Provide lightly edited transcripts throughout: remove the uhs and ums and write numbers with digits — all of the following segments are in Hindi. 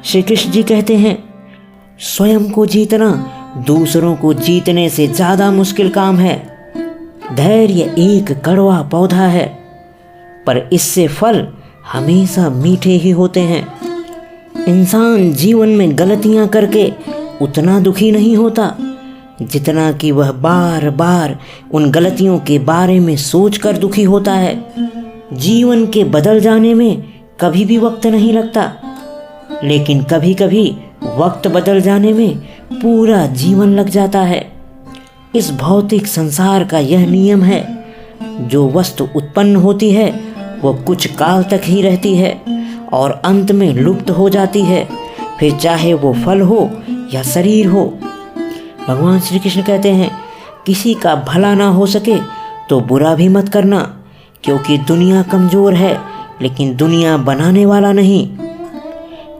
श्री कृष्ण जी कहते हैं, स्वयं को जीतना दूसरों को जीतने से ज़्यादा मुश्किल काम है। धैर्य एक कड़वा पौधा है, पर इससे फल हमेशा मीठे ही होते हैं। इंसान जीवन में गलतियां करके उतना दुखी नहीं होता जितना कि वह बार बार उन गलतियों के बारे में सोचकर दुखी होता है। जीवन के बदल जाने में कभी भी वक्त नहीं लगता, लेकिन कभी कभी वक्त बदल जाने में पूरा जीवन लग जाता है। इस भौतिक संसार का यह नियम है, जो वस्तु उत्पन्न होती है वो कुछ काल तक ही रहती है और अंत में लुप्त हो जाती है, फिर चाहे वो फल हो या शरीर हो। भगवान श्री कृष्ण कहते हैं, किसी का भला ना हो सके तो बुरा भी मत करना, क्योंकि दुनिया कमज़ोर है लेकिन दुनिया बनाने वाला नहीं।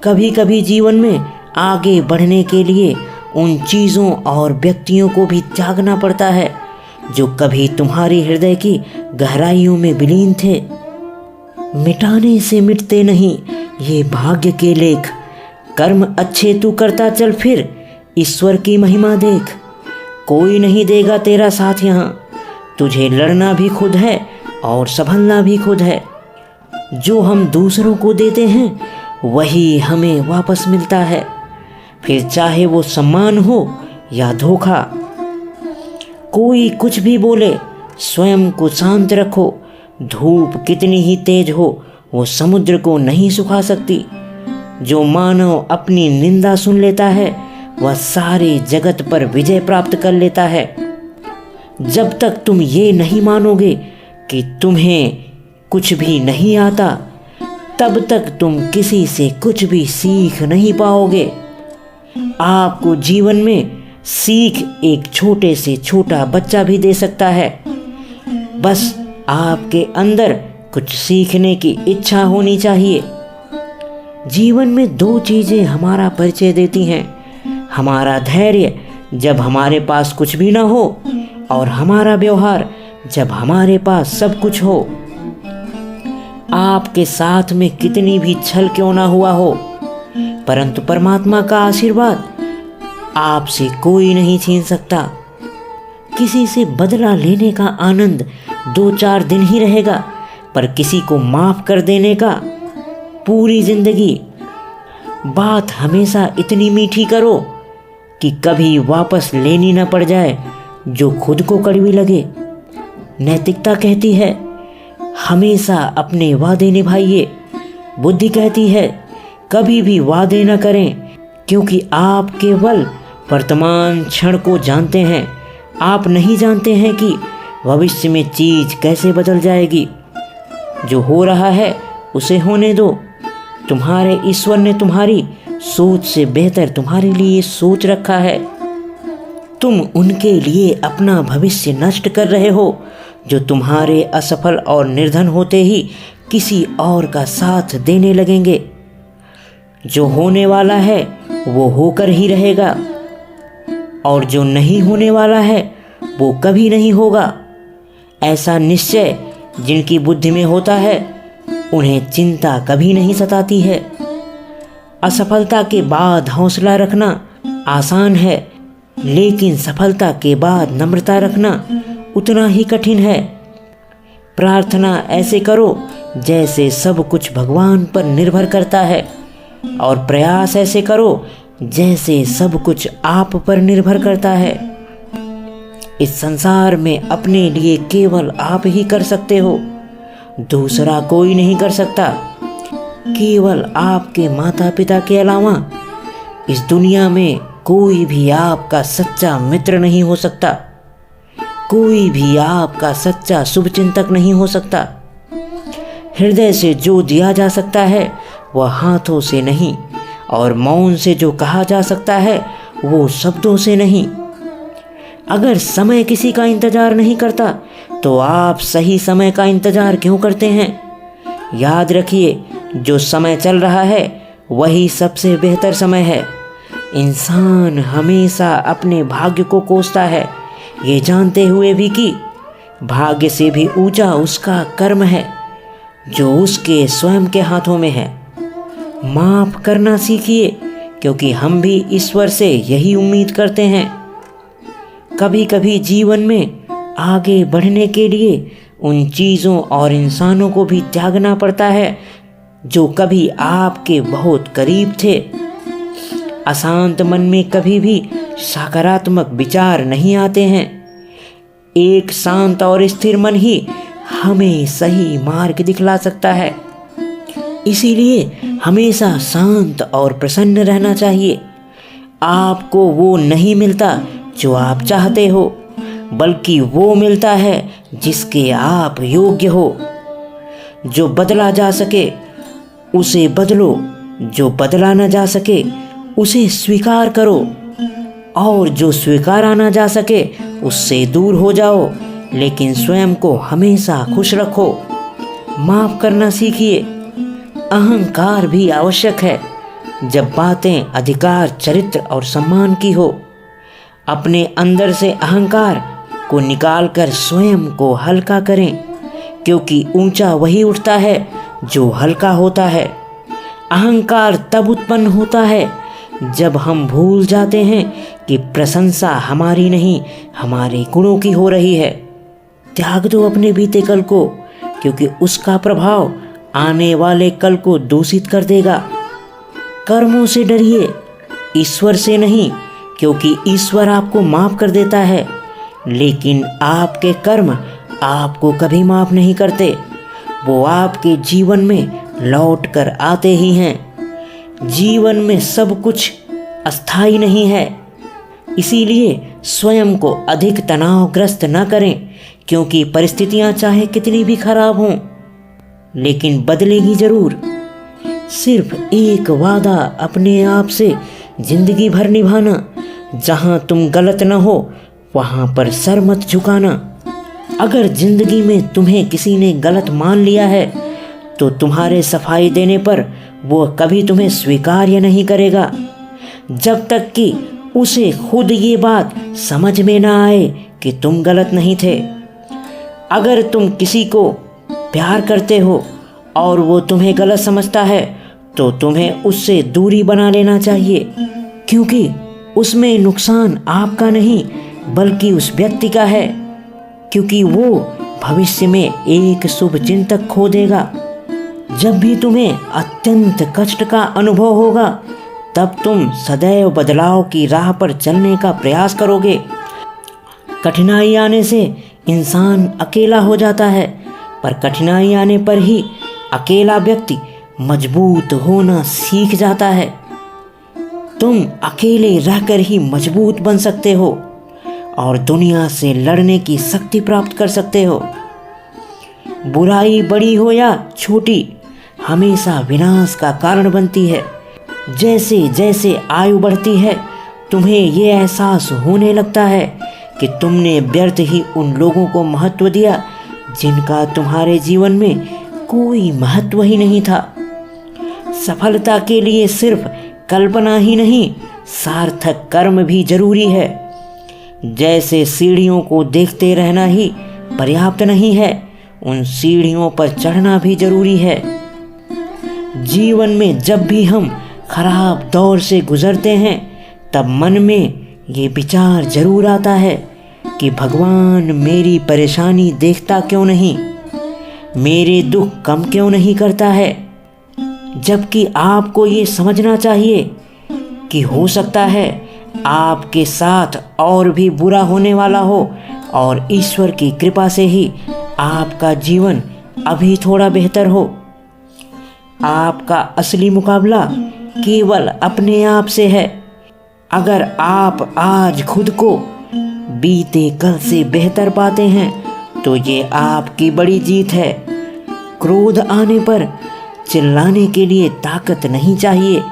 कभी कभी जीवन में आगे बढ़ने के लिए उन चीज़ों और व्यक्तियों को भी त्यागना पड़ता है जो कभी तुम्हारी हृदय की गहराइयों में विलीन थे। मिटाने से मिटते नहीं ये भाग्य के लेख, कर्म अच्छे तू करता चल फिर ईश्वर की महिमा देख। कोई नहीं देगा तेरा साथ यहाँ, तुझे लड़ना भी खुद है और संभलना भी खुद है। जो हम दूसरों को देते हैं वही हमें वापस मिलता है, फिर चाहे वो सम्मान हो या धोखा। कोई कुछ भी बोले, स्वयं को शांत रखो। धूप कितनी ही तेज हो वो समुद्र को नहीं सुखा सकती। जो मानव अपनी निंदा सुन लेता है वह सारे जगत पर विजय प्राप्त कर लेता है। जब तक तुम ये नहीं मानोगे कि तुम्हें कुछ भी नहीं आता, तब तक तुम किसी से कुछ भी सीख नहीं पाओगे। आपको जीवन में सीख एक छोटे से छोटा बच्चा भी दे सकता है। बस आपके अंदर कुछ सीखने की इच्छा होनी चाहिए। जीवन में दो चीज़ें हमारा परिचय देती हैं, हमारा धैर्य जब हमारे पास कुछ भी ना हो, और हमारा व्यवहार जब हमारे पास सब कुछ हो। आपके साथ में कितनी भी छल क्यों ना हुआ हो, परंतु परमात्मा का आशीर्वाद आपसे कोई नहीं छीन सकता। किसी से बदला लेने का आनंद 2-4 दिन ही रहेगा, पर किसी को माफ कर देने का पूरी जिंदगी। बात हमेशा इतनी मीठी करो कि कभी वापस लेनी न पड़ जाए जो खुद को कड़वी लगे। नैतिकता कहती है हमेशा अपने वादे निभाइए। बुद्धि कहती है कभी भी वादे न करें, क्योंकि आप केवल वर्तमान क्षण को जानते हैं। आप नहीं जानते हैं कि भविष्य में चीज़ कैसे बदल जाएगी। जो हो रहा है उसे होने दो। तुम्हारे ईश्वर ने तुम्हारी सोच से बेहतर तुम्हारे लिए सोच रखा है। तुम उनके लिए अपना भविष्य नष्ट कर रहे हो जो तुम्हारे असफल और निर्धन होते ही किसी और का साथ देने लगेंगे। जो होने वाला है वो होकर ही रहेगा, और जो नहीं होने वाला है वो कभी नहीं होगा। ऐसा निश्चय जिनकी बुद्धि में होता है उन्हें चिंता कभी नहीं सताती है। असफलता के बाद हौसला रखना आसान है, लेकिन सफलता के बाद नम्रता रखना उतना ही कठिन है। प्रार्थना ऐसे करो जैसे सब कुछ भगवान पर निर्भर करता है, और प्रयास ऐसे करो जैसे सब कुछ आप पर निर्भर करता है। इस संसार में अपने लिए केवल आप ही कर सकते हो, दूसरा कोई नहीं कर सकता। केवल आपके माता पिता के अलावा इस दुनिया में कोई भी आपका सच्चा मित्र नहीं हो सकता। कोई भी आपका सच्चा शुभचिंतक नहीं हो सकता। हृदय से जो दिया जा सकता है वह हाथों से नहीं, और मौन से जो कहा जा सकता है वो शब्दों से नहीं। अगर समय किसी का इंतजार नहीं करता तो आप सही समय का इंतजार क्यों करते हैं? याद रखिए, जो समय चल रहा है वही सबसे बेहतर समय है। इंसान हमेशा अपने भाग्य को कोसता है, ये जानते हुए भी कि भाग्य से भी ऊंचा उसका कर्म है जो उसके स्वयं के हाथों में है। माफ करना सीखिए, क्योंकि हम भी ईश्वर से यही उम्मीद करते हैं। कभी कभी जीवन में आगे बढ़ने के लिए उन चीज़ों और इंसानों को भी त्यागना पड़ता है जो कभी आपके बहुत करीब थे। अशांत मन में कभी भी सकारात्मक विचार नहीं आते हैं। एक शांत और स्थिर मन ही हमें सही मार्ग दिखला सकता है। इसीलिए हमेशा शांत और प्रसन्न रहना चाहिए। आपको वो नहीं मिलता जो आप चाहते हो, बल्कि वो मिलता है जिसके आप योग्य हो। जो बदला जा सके उसे बदलो, जो बदला न जा सके उसे स्वीकार करो, और जो स्वीकारा ना जा सके उससे दूर हो जाओ, लेकिन स्वयं को हमेशा खुश रखो। माफ करना सीखिए। अहंकार भी आवश्यक है जब बातें अधिकार, चरित्र और सम्मान की हो। अपने अंदर से अहंकार को निकालकर स्वयं को हल्का करें, क्योंकि ऊंचा वही उठता है जो हल्का होता है। अहंकार तब उत्पन्न होता है जब हम भूल जाते हैं कि प्रशंसा हमारी नहीं, हमारे गुणों की हो रही है। त्याग दो अपने बीते कल को, क्योंकि उसका प्रभाव आने वाले कल को दूषित कर देगा। कर्मों से डरिए, ईश्वर से नहीं, क्योंकि ईश्वर आपको माफ कर देता है, लेकिन आपके कर्म आपको कभी माफ नहीं करते। वो आपके जीवन में लौट कर आते ही हैं। जीवन में सब कुछ अस्थायी नहीं है, इसीलिए स्वयं को अधिक तनावग्रस्त न करें, क्योंकि परिस्थितियां चाहे कितनी भी खराब हों, लेकिन बदलेगी जरूर। सिर्फ एक वादा अपने आप से जिंदगी भर निभाना, जहां तुम गलत न हो वहां पर सर मत झुकाना। अगर जिंदगी में तुम्हें किसी ने गलत मान लिया है तो तुम्हारे सफाई देने पर वो कभी तुम्हें स्वीकार्य नहीं करेगा, जब तक कि उसे खुद ये बात समझ में ना आए कि तुम गलत नहीं थे। अगर तुम किसी को प्यार करते हो और वो तुम्हें गलत समझता है तो तुम्हें उससे दूरी बना लेना चाहिए, क्योंकि उसमें नुकसान आपका नहीं बल्कि उस व्यक्ति का है, क्योंकि वो भविष्य में एक शुभ चिंतक खो देगा। जब भी तुम्हें अत्यंत कष्ट का अनुभव होगा तब तुम सदैव बदलाव की राह पर चलने का प्रयास करोगे। कठिनाई आने से इंसान अकेला हो जाता है, पर कठिनाई आने पर ही अकेला व्यक्ति मजबूत होना सीख जाता है। तुम अकेले रहकर ही मजबूत बन सकते हो और दुनिया से लड़ने की शक्ति प्राप्त कर सकते हो। बुराई बड़ी हो या छोटी हमेशा विनाश का कारण बनती है। जैसे जैसे आयु बढ़ती है तुम्हें ये एहसास होने लगता है कि तुमने व्यर्थ ही उन लोगों को महत्व दिया जिनका तुम्हारे जीवन में कोई महत्व ही नहीं था। सफलता के लिए सिर्फ कल्पना ही नहीं, सार्थक कर्म भी जरूरी है। जैसे सीढ़ियों को देखते रहना ही पर्याप्त नहीं है, उन सीढ़ियों पर चढ़ना भी जरूरी है। जीवन में जब भी हम खराब दौर से गुजरते हैं तब मन में ये विचार जरूर आता है कि भगवान मेरी परेशानी देखता क्यों नहीं, मेरे दुख कम क्यों नहीं करता है। जबकि आपको ये समझना चाहिए कि हो सकता है आपके साथ और भी बुरा होने वाला हो और ईश्वर की कृपा से ही आपका जीवन अभी थोड़ा बेहतर हो। आपका असली मुकाबला केवल अपने आप से है। अगर आप आज खुद को बीते कल से बेहतर पाते हैं तो ये आपकी बड़ी जीत है। क्रोध आने पर चिल्लाने के लिए ताकत नहीं चाहिए,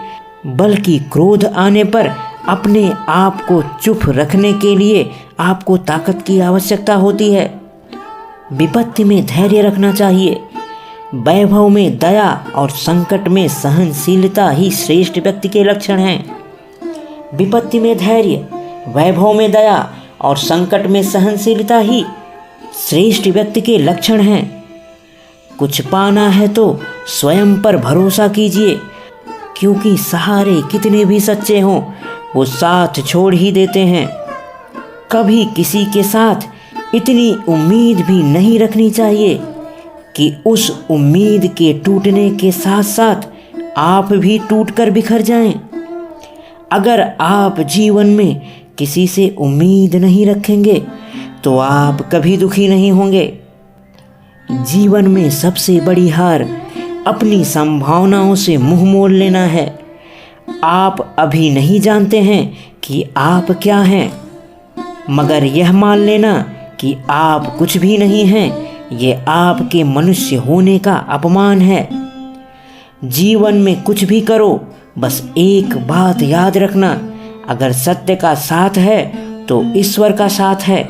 बल्कि क्रोध आने पर अपने आप को चुप रखने के लिए आपको ताकत की आवश्यकता होती है। विपत्ति में धैर्य रखना चाहिए। वैभव में दया और संकट में सहनशीलता ही श्रेष्ठ व्यक्ति के लक्षण हैं। विपत्ति में धैर्य, वैभव में दया और संकट में सहनशीलता ही श्रेष्ठ व्यक्ति के लक्षण हैं। कुछ पाना है तो स्वयं पर भरोसा कीजिए, क्योंकि सहारे कितने भी सच्चे हों वो साथ छोड़ ही देते हैं। कभी किसी के साथ इतनी उम्मीद भी नहीं रखनी चाहिए कि उस उम्मीद के टूटने के साथ साथ आप भी टूटकर बिखर जाएं। अगर आप जीवन में किसी से उम्मीद नहीं रखेंगे तो आप कभी दुखी नहीं होंगे। जीवन में सबसे बड़ी हार अपनी संभावनाओं से मुंह मोड़ लेना है। आप अभी नहीं जानते हैं कि आप क्या हैं, मगर यह मान लेना कि आप कुछ भी नहीं हैं, ये आपके मनुष्य होने का अपमान है। जीवन में कुछ भी करो, बस एक बात याद रखना, अगर सत्य का साथ है तो ईश्वर का साथ है।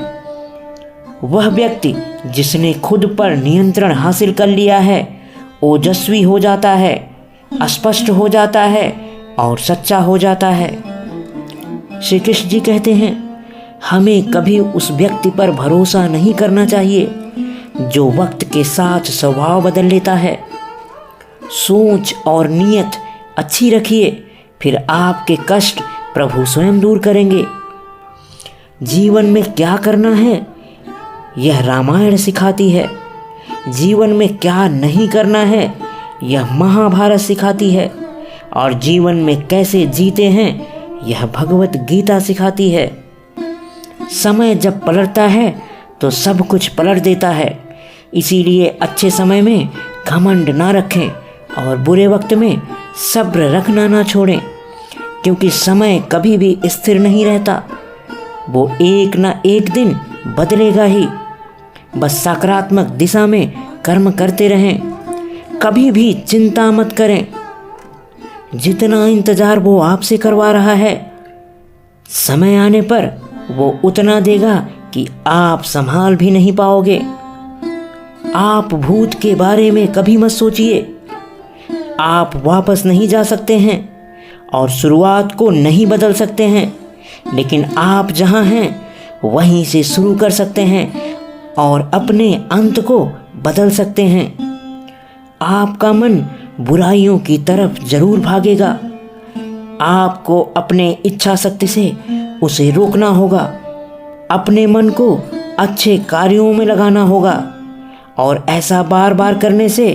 वह व्यक्ति जिसने खुद पर नियंत्रण हासिल कर लिया है ओजस्वी हो जाता है, स्पष्ट हो जाता है और सच्चा हो जाता है। श्री कृष्ण जी कहते हैं, हमें कभी उस व्यक्ति पर भरोसा नहीं करना चाहिए जो वक्त के साथ स्वभाव बदल लेता है। सोच और नीयत अच्छी रखिए, फिर आपके कष्ट प्रभु स्वयं दूर करेंगे। जीवन में क्या करना है यह रामायण सिखाती है। जीवन में क्या नहीं करना है यह महाभारत सिखाती है। और जीवन में कैसे जीते हैं यह भगवत गीता सिखाती है। समय जब पलटता है तो सब कुछ पलट देता है। इसीलिए अच्छे समय में घमंड ना रखें और बुरे वक्त में सब्र रखना ना छोड़ें, क्योंकि समय कभी भी स्थिर नहीं रहता, वो एक ना एक दिन बदलेगा ही। बस सकारात्मक दिशा में कर्म करते रहें, कभी भी चिंता मत करें। जितना इंतजार वो आपसे करवा रहा है, समय आने पर वो उतना देगा कि आप संभाल भी नहीं पाओगे। आप भूत के बारे में कभी मत सोचिए। आप वापस नहीं जा सकते हैं और शुरुआत को नहीं बदल सकते हैं, लेकिन आप जहां हैं वहीं से शुरू कर सकते हैं और अपने अंत को बदल सकते हैं। आपका मन बुराइयों की तरफ जरूर भागेगा। आपको अपने इच्छा शक्ति से उसे रोकना होगा। अपने मन को अच्छे कार्यों में लगाना होगा और ऐसा बार बार करने से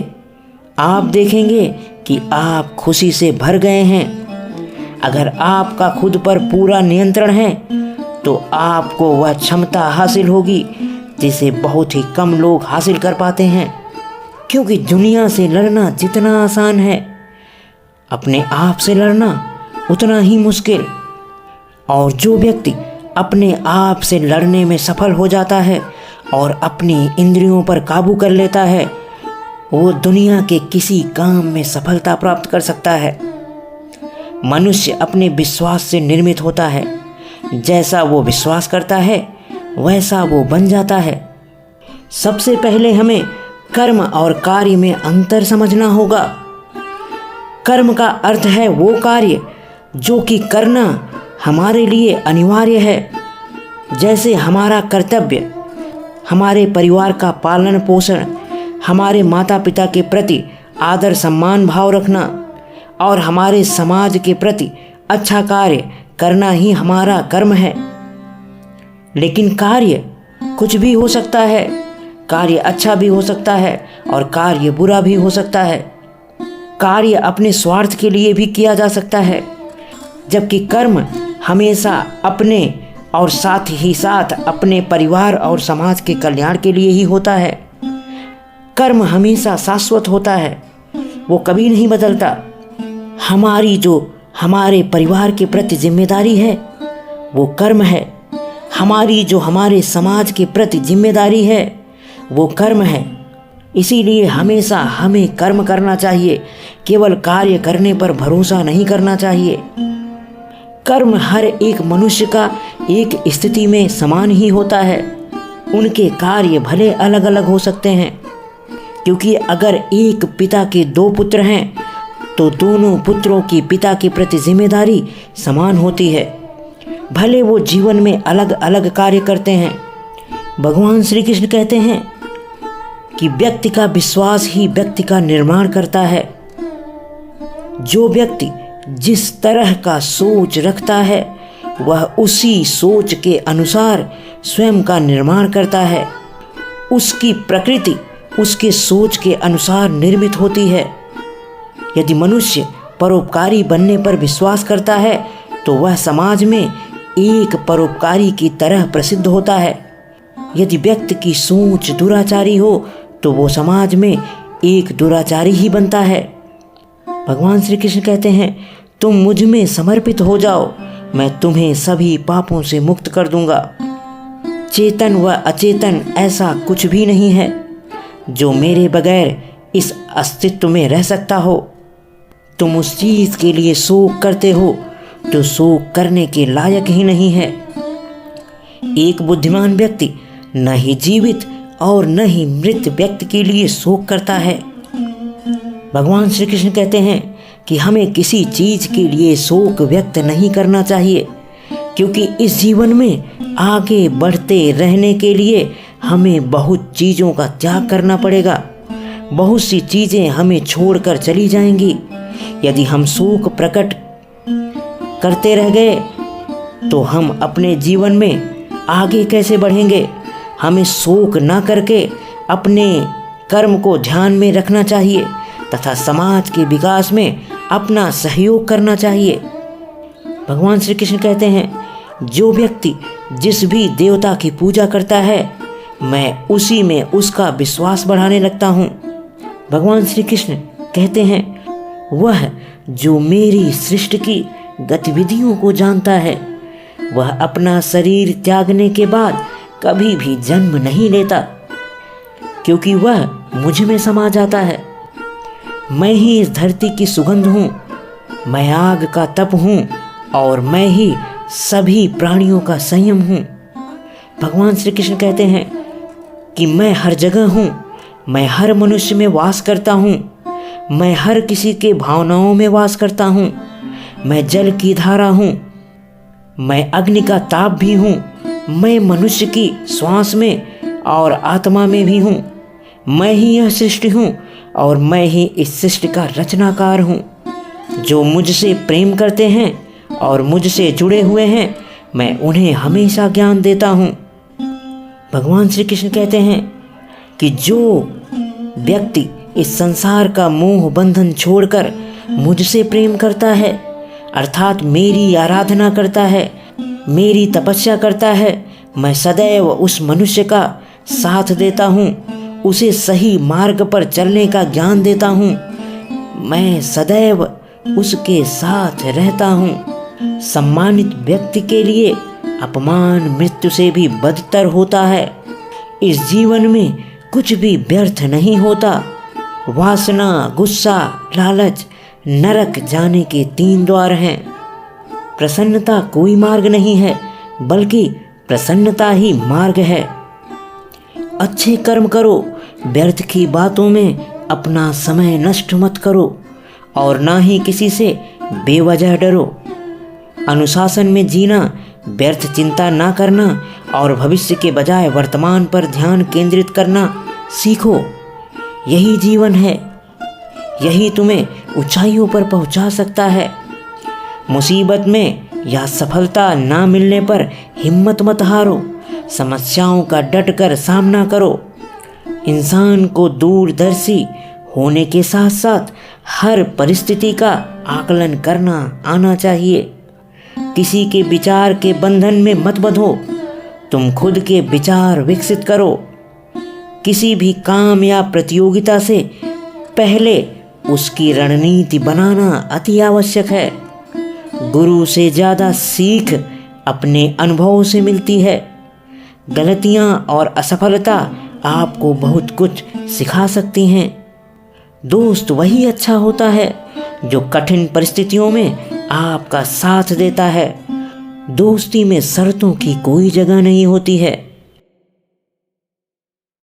आप देखेंगे कि आप खुशी से भर गए हैं। अगर आपका खुद पर पूरा नियंत्रण है तो आपको वह क्षमता हासिल होगी जिसे बहुत ही कम लोग हासिल कर पाते हैं। क्योंकि दुनिया से लड़ना जितना आसान है, अपने आप से लड़ना उतना ही मुश्किल। और जो व्यक्ति अपने आप से लड़ने में सफल हो जाता है और अपनी इंद्रियों पर काबू कर लेता है, वो दुनिया के किसी काम में सफलता प्राप्त कर सकता है। मनुष्य अपने विश्वास से निर्मित होता है। जैसा वो विश्वास करता है वैसा वो बन जाता है। सबसे पहले हमें कर्म और कार्य में अंतर समझना होगा। कर्म का अर्थ है वो कार्य जो कि करना हमारे लिए अनिवार्य है, जैसे हमारा कर्तव्य, हमारे परिवार का पालन पोषण, हमारे माता पिता के प्रति आदर सम्मान भाव रखना और हमारे समाज के प्रति अच्छा कार्य करना ही हमारा कर्म है। लेकिन कार्य कुछ भी हो सकता है। कार्य अच्छा भी हो सकता है और कार्य बुरा भी हो सकता है। कार्य अपने स्वार्थ के लिए भी किया जा सकता है, जबकि कर्म हमेशा अपने और साथ ही साथ अपने परिवार और समाज के कल्याण के लिए ही होता है। कर्म हमेशा शाश्वत होता है, वो कभी नहीं बदलता। हमारी जो हमारे परिवार के प्रति जिम्मेदारी है वो कर्म है। हमारी जो हमारे समाज के प्रति जिम्मेदारी है वो कर्म है। इसीलिए हमेशा हमें कर्म करना चाहिए, केवल कार्य करने पर भरोसा नहीं करना चाहिए। कर्म हर एक मनुष्य का एक स्थिति में समान ही होता है। उनके कार्य भले अलग अलग हो सकते हैं, क्योंकि अगर एक पिता के 2 पुत्र हैं तो दोनों पुत्रों की पिता के प्रति जिम्मेदारी समान होती है, भले वो जीवन में अलग अलग कार्य करते हैं। भगवान श्री कृष्ण कहते हैं कि व्यक्ति का विश्वास ही व्यक्ति का निर्माण करता है। जो व्यक्ति जिस तरह का सोच रखता है वह उसी सोच के अनुसार स्वयं का निर्माण करता है। उसकी प्रकृति उसके सोच के अनुसार निर्मित होती है। यदि मनुष्य परोपकारी बनने पर विश्वास करता है तो वह समाज में एक परोपकारी की तरह प्रसिद्ध होता है। यदि व्यक्ति की सोच दुराचारी हो तो वो समाज में एक दुराचारी ही बनता है। भगवान श्री कृष्ण कहते हैं, तुम मुझ में समर्पित हो जाओ, मैं तुम्हें सभी पापों से मुक्त कर दूंगा। चेतन व अचेतन ऐसा कुछ भी नहीं है जो मेरे बगैर इस अस्तित्व में रह सकता हो। तुम उस चीज के लिए शोक करते हो जो शोक करने के लायक ही नहीं है। एक बुद्धिमान व्यक्ति न ही जीवित और न ही मृत व्यक्ति के लिए शोक करता है। भगवान श्री कृष्ण कहते हैं कि हमें किसी चीज के लिए शोक व्यक्त नहीं करना चाहिए, क्योंकि इस जीवन में आगे बढ़ते रहने के लिए हमें बहुत चीज़ों का त्याग करना पड़ेगा। बहुत सी चीज़ें हमें छोड़कर चली जाएंगी। यदि हम शोक प्रकट करते रह गए तो हम अपने जीवन में आगे कैसे बढ़ेंगे। हमें शोक ना करके अपने कर्म को ध्यान में रखना चाहिए तथा समाज के विकास में अपना सहयोग करना चाहिए। भगवान श्री कृष्ण कहते हैं, जो व्यक्ति जिस भी देवता की पूजा करता है मैं उसी में उसका विश्वास बढ़ाने लगता हूँ। भगवान श्री कृष्ण कहते हैं, वह जो मेरी सृष्टि की गतिविधियों को जानता है वह अपना शरीर त्यागने के बाद कभी भी जन्म नहीं लेता, क्योंकि वह मुझ में समा जाता है। मैं ही इस धरती की सुगंध हूँ, मैं आग का तप हूँ और मैं ही सभी प्राणियों का संयम हूँ। भगवान श्री कृष्ण कहते हैं कि मैं हर जगह हूँ, मैं हर मनुष्य में वास करता हूँ, मैं हर किसी के भावनाओं में वास करता हूँ, मैं जल की धारा हूँ, मैं अग्नि का ताप भी हूँ, मैं मनुष्य की श्वास में और आत्मा में भी हूँ, मैं ही यह सृष्टि हूँ और मैं ही इस सृष्टि का रचनाकार हूँ। जो मुझसे प्रेम करते हैं और मुझसे जुड़े हुए हैं मैं उन्हें हमेशा ज्ञान देता हूँ। भगवान श्री कृष्ण कहते हैं कि जो व्यक्ति इस संसार का मोह बंधन छोड़कर मुझसे प्रेम करता है अर्थात मेरी आराधना करता है, मेरी तपस्या करता है, मैं सदैव उस मनुष्य का साथ देता हूँ, उसे सही मार्ग पर चलने का ज्ञान देता हूँ, मैं सदैव उसके साथ रहता हूँ। सम्मानित व्यक्ति के लिए अपमान मृत्यु से भी बदतर होता है। इस जीवन में कुछ भी व्यर्थ नहीं होता। वासना, गुस्सा, लालच नरक जाने के 3 द्वार हैं। प्रसन्नता कोई मार्ग नहीं है, बल्कि प्रसन्नता ही मार्ग है। अच्छे कर्म करो, व्यर्थ की बातों में अपना समय नष्ट मत करो और ना ही किसी से बेवजह डरो। अनुशासन में जीना, व्यर्थ चिंता ना करना और भविष्य के बजाय वर्तमान पर ध्यान केंद्रित करना सीखो। यही जीवन है, यही तुम्हें ऊंचाइयों पर पहुंचा सकता है। मुसीबत में या सफलता ना मिलने पर हिम्मत मत हारो, समस्याओं का डट कर सामना करो। इंसान को दूरदर्शी होने के साथ साथ हर परिस्थिति का आकलन करना आना चाहिए। किसी के विचार के बंधन में मत बंधो, तुम खुद के विचार विकसित करो। किसी भी काम या प्रतियोगिता से पहले उसकी रणनीति बनाना अति आवश्यक है। गुरु से ज़्यादा सीख अपने अनुभव से मिलती है। गलतियाँ और असफलता आपको बहुत कुछ सिखा सकती हैं। दोस्त वही अच्छा होता है जो कठिन परिस्थितियों में आपका साथ देता है। दोस्ती में शर्तों की कोई जगह नहीं होती है।